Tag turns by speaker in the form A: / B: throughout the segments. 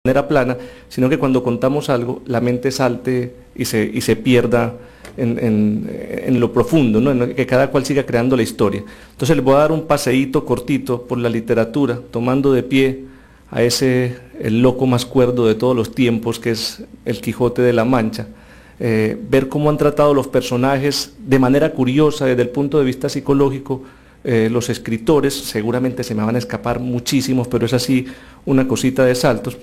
A: manera plana, sino que cuando contamos algo, la mente salte y se pierda en lo profundo, ¿no? En que cada cual siga creando la historia. Entonces les voy a dar un paseíto cortito por la literatura, tomando de pie a el loco más cuerdo de todos los tiempos, que es el Quijote de la Mancha. Ver cómo han tratado los personajes de manera curiosa desde el punto de vista psicológico, los escritores. Seguramente se me van a escapar muchísimos, pero es así una cosita de saltos.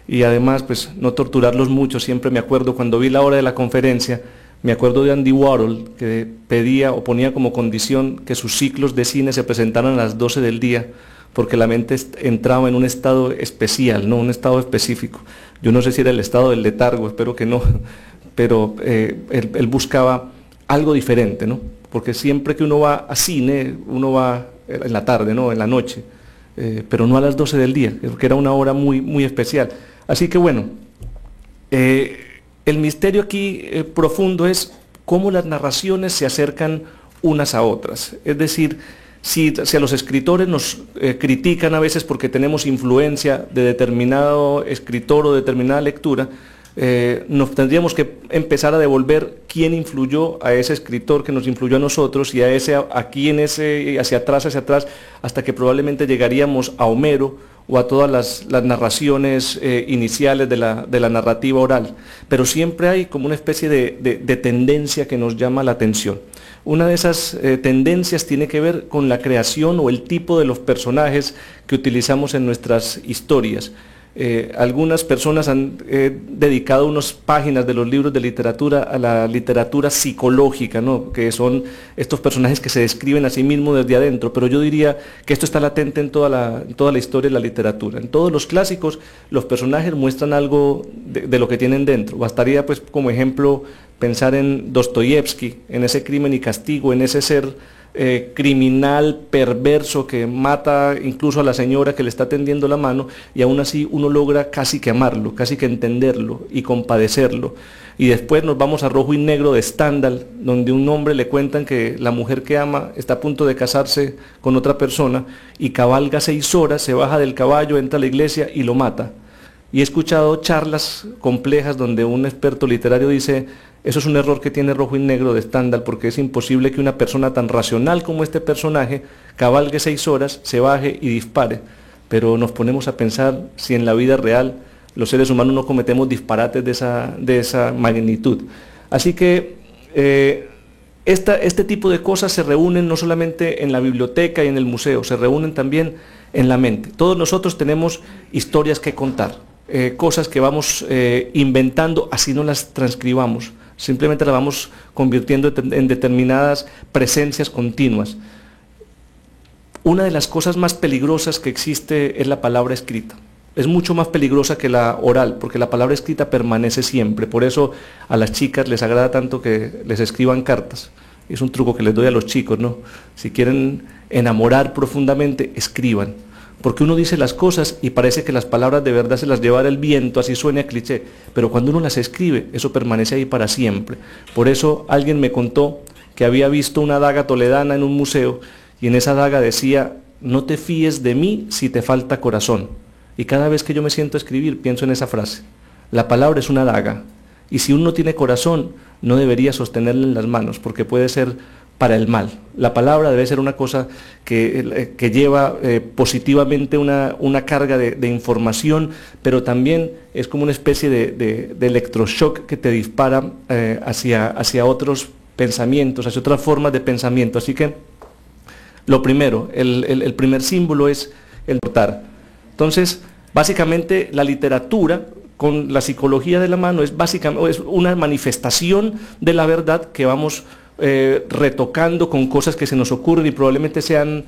A: Y además, pues no torturarlos mucho. Siempre me acuerdo, cuando vi la hora de la conferencia, me acuerdo de Andy Warhol, que pedía o ponía como condición que sus ciclos de cine se presentaran a las 12 del día, porque la mente entraba en un estado especial, ¿no? Un estado específico. Yo no sé si era el estado del letargo, espero que no, pero él buscaba algo diferente, ¿no? Porque siempre que uno va a cine, uno va en la tarde, ¿no? En la noche, pero no a las 12 del día, que era una hora muy, muy especial. Así que bueno, el misterio aquí profundo es cómo las narraciones se acercan unas a otras. Es decir, si a los escritores nos critican a veces porque tenemos influencia de determinado escritor o determinada lectura, nos tendríamos que empezar a devolver quién influyó a ese escritor que nos influyó a nosotros y aquí en ese, hacia atrás, hasta que probablemente llegaríamos a Homero o a todas las narraciones iniciales de la narrativa oral. Pero siempre hay como una especie de tendencia que nos llama la atención. Una de esas tendencias tiene que ver con la creación o el tipo de los personajes que utilizamos en nuestras historias. Algunas personas han dedicado unas páginas de los libros de literatura a la literatura psicológica, ¿no? Que son estos personajes que se describen a sí mismos desde adentro, pero yo diría que esto está latente en toda la historia de la literatura. En todos los clásicos los personajes muestran algo de lo que tienen dentro. Bastaría pues como ejemplo pensar en Dostoyevsky, en ese Crimen y Castigo, en ese ser criminal, perverso, que mata incluso a la señora que le está tendiendo la mano, y aún así uno logra casi que amarlo, casi que entenderlo y compadecerlo. Y después nos vamos a Rojo y Negro de Stendhal, donde un hombre le cuentan que la mujer que ama está a punto de casarse con otra persona y cabalga 6 horas, se baja del caballo, entra a la iglesia y lo mata. Y he escuchado charlas complejas donde un experto literario dice: eso es un error que tiene Rojo y Negro de Stendhal, porque es imposible que una persona tan racional como este personaje cabalgue 6 horas, se baje y dispare. Pero nos ponemos a pensar si en la vida real los seres humanos no cometemos disparates de esa magnitud. Así que este tipo de cosas se reúnen no solamente en la biblioteca y en el museo, se reúnen también en la mente. Todos nosotros tenemos historias que contar, cosas que vamos inventando, así no las transcribamos. Simplemente la vamos convirtiendo en determinadas presencias continuas. Una de las cosas más peligrosas que existe es la palabra escrita. Es mucho más peligrosa que la oral, porque la palabra escrita permanece siempre. Por eso a las chicas les agrada tanto que les escriban cartas. Es un truco que les doy a los chicos, ¿no? Si quieren enamorar profundamente, escriban. Porque uno dice las cosas y parece que las palabras de verdad se las llevará el viento, así suena a cliché, pero cuando uno las escribe, eso permanece ahí para siempre. Por eso alguien me contó que había visto una daga toledana en un museo y en esa daga decía: no te fíes de mí si te falta corazón. Y cada vez que yo me siento a escribir pienso en esa frase. La palabra es una daga y si uno no tiene corazón no debería sostenerla en las manos, porque puede ser para el mal. La palabra debe ser una cosa que lleva positivamente una carga de información, pero también es como una especie de electroshock que te dispara hacia otros pensamientos, hacia otras formas de pensamiento. Así que lo primero, el primer símbolo es el notar. Entonces, básicamente la literatura con la psicología de la mano es una manifestación de la verdad que vamos retocando con cosas que se nos ocurren y probablemente sean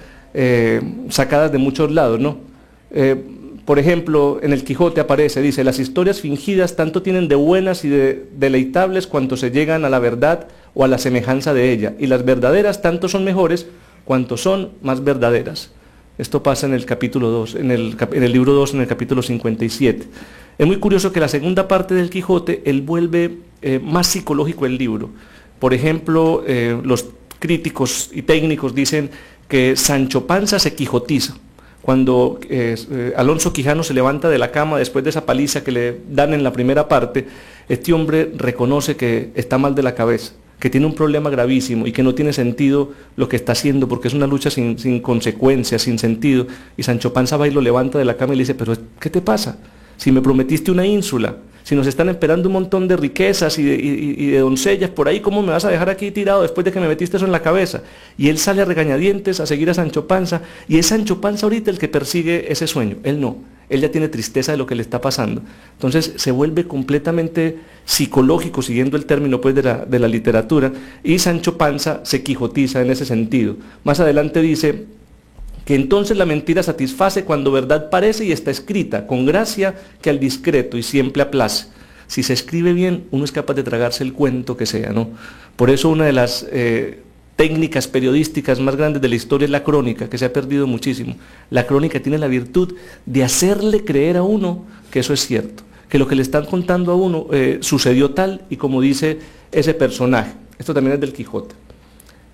A: sacadas de muchos lados, ¿no? Por ejemplo, en el Quijote aparece, dice: las historias fingidas tanto tienen de buenas y de deleitables cuanto se llegan a la verdad o a la semejanza de ella, y las verdaderas tanto son mejores cuanto son más verdaderas. Esto pasa en el capítulo 2, en el libro 2, en el capítulo 57. Es muy curioso que la segunda parte del Quijote, él vuelve más psicológico el libro. Por ejemplo, los críticos y técnicos dicen que Sancho Panza se quijotiza, cuando Alonso Quijano se levanta de la cama después de esa paliza que le dan en la primera parte, este hombre reconoce que está mal de la cabeza, que tiene un problema gravísimo y que no tiene sentido lo que está haciendo porque es una lucha sin consecuencias, sin sentido. Y Sancho Panza va y lo levanta de la cama y le dice, pero ¿qué te pasa? Si me prometiste una ínsula, si nos están esperando un montón de riquezas y de doncellas por ahí, ¿cómo me vas a dejar aquí tirado después de que me metiste eso en la cabeza? Y él sale a regañadientes a seguir a Sancho Panza, y es Sancho Panza ahorita el que persigue ese sueño, él no, él ya tiene tristeza de lo que le está pasando. Entonces se vuelve completamente psicológico, siguiendo el término pues de la literatura, y Sancho Panza se quijotiza en ese sentido. Más adelante dice que entonces la mentira satisface cuando verdad parece y está escrita, con gracia que al discreto y siempre aplace. Si se escribe bien, uno es capaz de tragarse el cuento que sea, ¿no? Por eso una de las técnicas periodísticas más grandes de la historia es la crónica, que se ha perdido muchísimo. La crónica tiene la virtud de hacerle creer a uno que eso es cierto, que lo que le están contando a uno sucedió tal y como dice ese personaje. Esto también es del Quijote.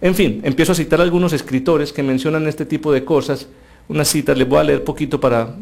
A: En fin, empiezo a citar a algunos escritores que mencionan este tipo de cosas. Unas citas, les voy a leer poquito para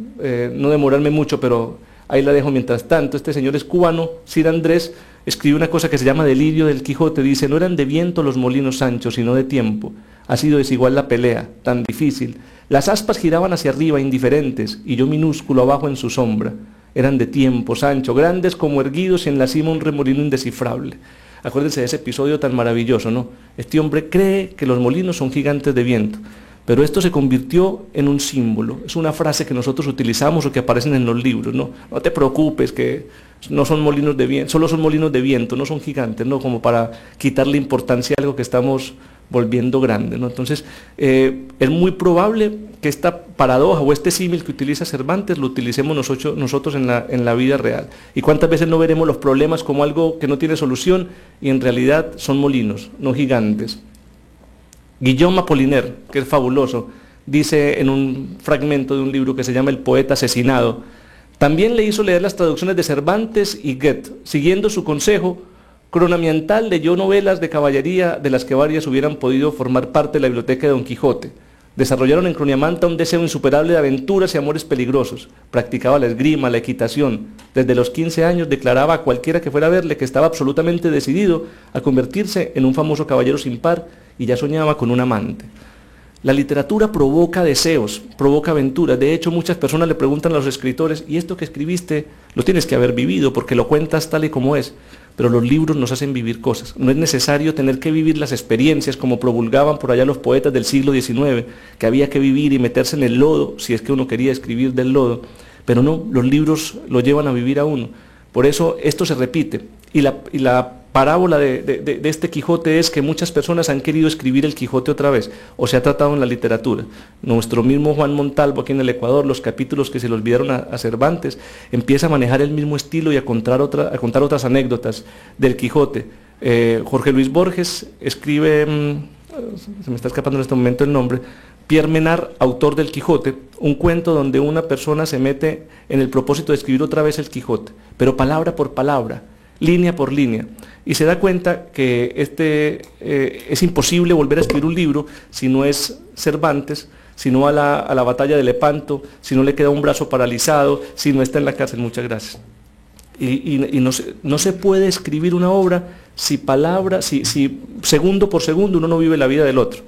A: no demorarme mucho, pero ahí la dejo mientras tanto. Este señor es cubano, Cid Andrés, escribe una cosa que se llama Delirio del Quijote. Dice, no eran de viento los molinos, Sancho, sino de tiempo. Ha sido desigual la pelea, tan difícil. Las aspas giraban hacia arriba, indiferentes, y yo minúsculo abajo en su sombra. Eran de tiempo, Sancho, grandes como erguidos y en la cima un remolino indescifrable. Acuérdense de ese episodio tan maravilloso, ¿no? Este hombre cree que los molinos son gigantes de viento, pero esto se convirtió en un símbolo. Es una frase que nosotros utilizamos o que aparecen en los libros, ¿no? No te preocupes, que no son molinos de viento, solo son molinos de viento, no son gigantes, ¿no? Como para quitarle importancia a algo que estamos volviendo grande, ¿no? Entonces, es muy probable que esta paradoja o este símil que utiliza Cervantes lo utilicemos nosotros en la vida real. ¿Y cuántas veces no veremos los problemas como algo que no tiene solución y en realidad son molinos, no gigantes? Guillaume Apollinaire, que es fabuloso, dice en un fragmento de un libro que se llama El poeta asesinado, también le hizo leer las traducciones de Cervantes y Goethe. Siguiendo su consejo, Cronamiantal leyó novelas de caballería de las que varias hubieran podido formar parte de la biblioteca de Don Quijote. Desarrollaron en Croniamanta un deseo insuperable de aventuras y amores peligrosos. Practicaba la esgrima, la equitación. Desde los 15 años declaraba a cualquiera que fuera a verle que estaba absolutamente decidido a convertirse en un famoso caballero sin par y ya soñaba con un amante. La literatura provoca deseos, provoca aventuras. De hecho, muchas personas le preguntan a los escritores, ¿y esto que escribiste lo tienes que haber vivido porque lo cuentas tal y como es? Pero los libros nos hacen vivir cosas. No es necesario tener que vivir las experiencias como promulgaban por allá los poetas del siglo XIX, que había que vivir y meterse en el lodo, si es que uno quería escribir del lodo. Pero no, los libros lo llevan a vivir a uno. Por eso esto se repite. Y la parábola de este Quijote es que muchas personas han querido escribir el Quijote otra vez, o se ha tratado en la literatura. Nuestro mismo Juan Montalvo aquí en el Ecuador, los capítulos que se le olvidaron a Cervantes, empieza a manejar el mismo estilo y a contar otras anécdotas del Quijote. Jorge Luis Borges escribe, se me está escapando en este momento el nombre, Pierre Menard, autor del Quijote, un cuento donde una persona se mete en el propósito de escribir otra vez el Quijote, pero palabra por palabra, línea por línea, y se da cuenta que es imposible volver a escribir un libro si no es Cervantes, si no a la batalla de Lepanto, si no le queda un brazo paralizado, si no está en la cárcel. Muchas gracias. Y no se puede escribir una obra si segundo por segundo uno no vive la vida del otro.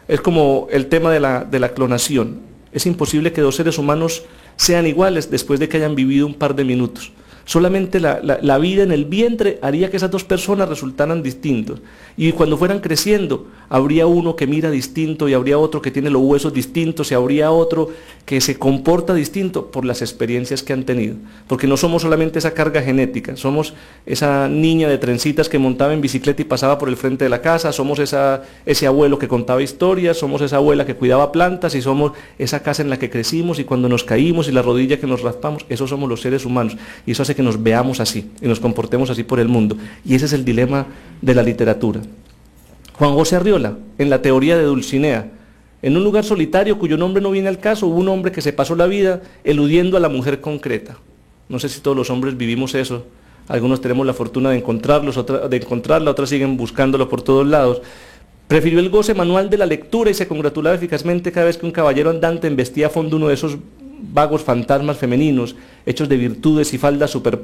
A: Es como el tema de la clonación. Es imposible que dos seres humanos sean iguales después de que hayan vivido un par de minutos. Solamente la vida en el vientre haría que esas dos personas resultaran distintos. Y cuando fueran creciendo, habría uno que mira distinto y habría otro que tiene los huesos distintos y habría otro que se comporta distinto por las experiencias que han tenido. Porque no somos solamente esa carga genética, somos esa niña de trencitas que montaba en bicicleta y pasaba por el frente de la casa, somos ese abuelo que contaba historias, somos esa abuela que cuidaba plantas y somos esa casa en la que crecimos y cuando nos caímos y la rodilla que nos raspamos, esos somos los seres humanos. Y eso hace que nos veamos así y nos comportemos así por el mundo. Y ese es el dilema de la literatura. Juan José Arriola, en la teoría de Dulcinea, en un lugar solitario cuyo nombre no viene al caso, hubo un hombre que se pasó la vida eludiendo a la mujer concreta. No sé si todos los hombres vivimos eso. Algunos tenemos la fortuna de encontrarla, otras siguen buscándolo por todos lados. Prefirió el goce manual de la lectura y se congratulaba eficazmente cada vez que un caballero andante embestía a fondo uno de esos vagos fantasmas femeninos, hechos de virtudes y faldas superpuestas